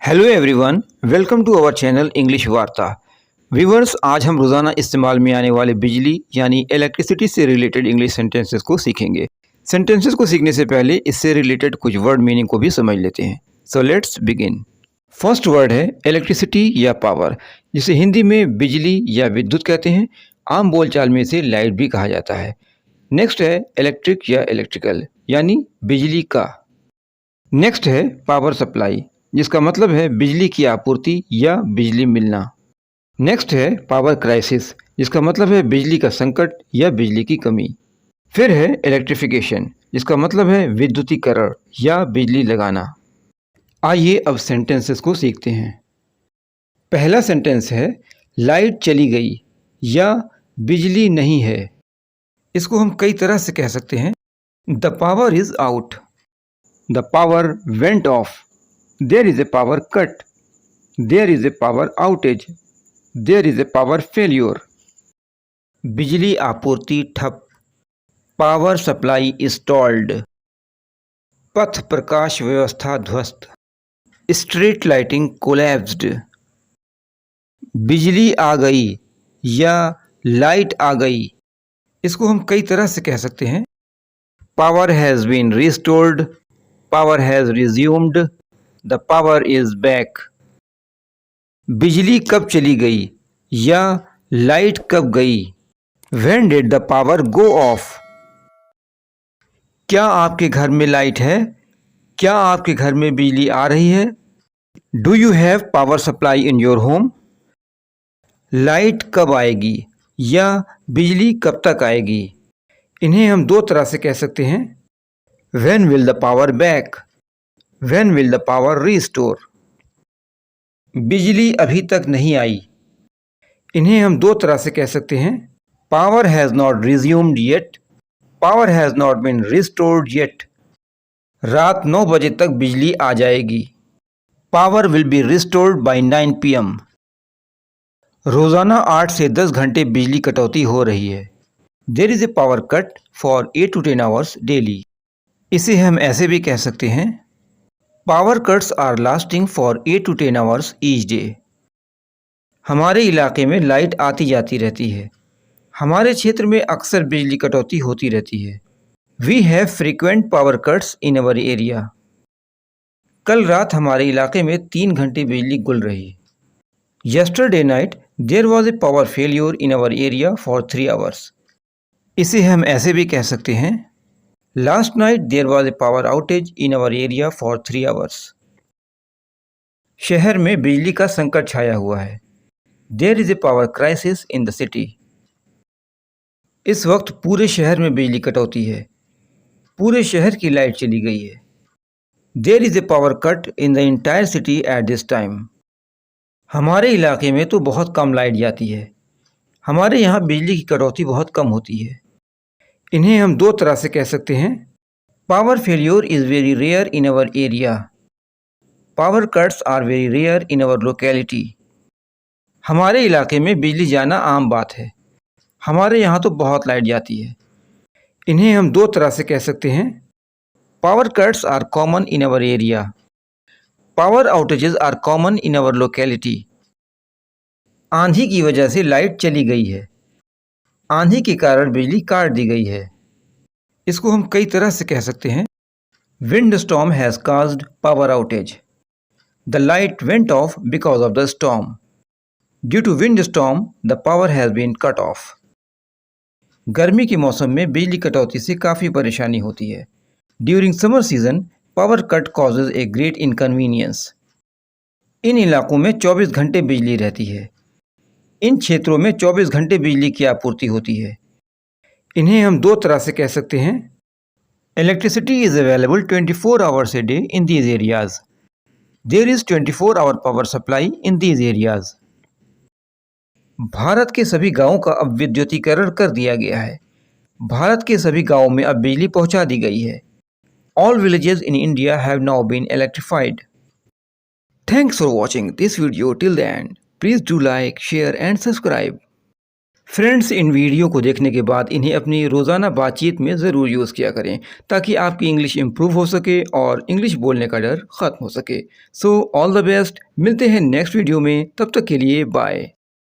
Hello everyone, welcome to our channel English Varta. Viewers, आज हम रोज़ाना इस्तेमाल में आने वाले बिजली यानी इलेक्ट्रिसिटी से रिलेटेड इंग्लिश सेंटेंसेस को सीखेंगे। सेंटेंसेस को सीखने से पहले इससे रिलेटेड कुछ वर्ड मीनिंग को भी समझ लेते हैं। So let's begin. First word है इलेक्ट्रिसिटी या पावर, जिसे हिंदी में बिजली या विद्युत कहते हैं। आम बोलचाल में इसे लाइट भी कहा जाता है। नेक्स्ट है इलेक्ट्रिक या इलेक्ट्रिकल यानी बिजली का। नेक्स्ट है पावर सप्लाई, जिसका मतलब है बिजली की आपूर्ति या बिजली मिलना। नेक्स्ट है पावर क्राइसिस, जिसका मतलब है बिजली का संकट या बिजली की कमी। फिर है इलेक्ट्रिफिकेशन, जिसका मतलब है विद्युतीकरण या बिजली लगाना। आइए अब सेंटेंसेस को सीखते हैं। पहला सेंटेंस है लाइट चली गई या बिजली नहीं है। इसको हम कई तरह से कह सकते हैं। The power is out, the power went of, there is a power cut, there is a power outage, there is a power failure। बिजली आपूर्ति ठप, पावर सप्लाई स्टॉल्ड, पथ प्रकाश व्यवस्था ध्वस्त, स्ट्रीट लाइटिंग कोलैप्स्ड। बिजली आ गई या लाइट आ गई, इसको हम कई तरह से कह सकते हैं। Power has been restored, power has resumed, the power is back. बिजली कब चली गई या लाइट कब गई। When did the power go off. क्या आपके घर में लाइट है? क्या आपके घर में बिजली आ रही है? Do you have power supply in your home. Light कब आएगी या बिजली कब तक आएगी। इन्हें हम दो तरह से कह सकते हैं। When will the power back, When will the power restore? बिजली अभी तक नहीं आई। इन्हें हम दो तरह से कह सकते हैं। Power has not resumed yet, Power has not been restored yet। रात 9 बजे तक बिजली आ जाएगी। Power will be restored by 9 PM। रोज़ाना 8 से 10 घंटे बिजली कटौती हो रही है। There is a power cut for 8 to 10 hours daily। इसे हम ऐसे भी कह सकते हैं। Power cuts are lasting for 8 to 10 hours each day. हमारे इलाके में लाइट आती जाती रहती है। हमारे क्षेत्र में अक्सर बिजली कटौती होती रहती है। We have frequent power cuts in our area. कल रात हमारे इलाके में 3 घंटे बिजली गुल रही। Yesterday night there was a power failure in our area for 3 hours। इसे हम ऐसे भी कह सकते हैं। Last night there was a power outage in our area for 3 hours। शहर में बिजली का संकट छाया हुआ है। There is a power crisis in the city। इस वक्त पूरे शहर में बिजली कटौती है। पूरे शहर की लाइट चली गई है। There is a power cut in the entire city at this time। हमारे इलाके में तो बहुत कम लाइट जाती है। हमारे यहाँ बिजली की कटौती बहुत कम होती है। इन्हें हम दो तरह से कह सकते हैं। Power failure is very rare in our area, power cuts are very rare in our locality. हमारे इलाके में बिजली जाना आम बात है। हमारे यहाँ तो बहुत लाइट जाती है। इन्हें हम दो तरह से कह सकते हैं। Power cuts are common in our area, power outages are common in our locality. आंधी की वजह से लाइट चली गई है। आंधी के कारण बिजली काट दी गई है। इसको हम कई तरह से कह सकते हैं। Wind storm has caused power outage, the light went off because of the storm, due to wind storm the power has been cut off. गर्मी के मौसम में बिजली कटौती से काफ़ी परेशानी होती है। During summer season power cut causes a great inconvenience. इन इलाकों में 24 घंटे बिजली रहती है। इन क्षेत्रों में 24 घंटे बिजली की आपूर्ति होती है। इन्हें हम दो तरह से कह सकते हैं। Electricity is available 24 hours a day in these areas। There is 24-hour power supply in these areas। Bharat के सभी गांवों का अब विद्युतीकरण कर दिया गया है। भारत के सभी गांवों में अब बिजली पहुंचा दी गई है। All villages in India have now been electrified। Thanks for watching this video till the end। Please do like, share and subscribe। Friends, in video को देखने के बाद इन्हें अपनी रोज़ाना बातचीत में ज़रूर यूज़ किया करें ताकि आपकी इंग्लिश इम्प्रूव हो सके और इंग्लिश बोलने का डर ख़त्म हो सके। सो ऑल द बेस्ट, मिलते हैं नेक्स्ट वीडियो में, तब तक के लिए बाय।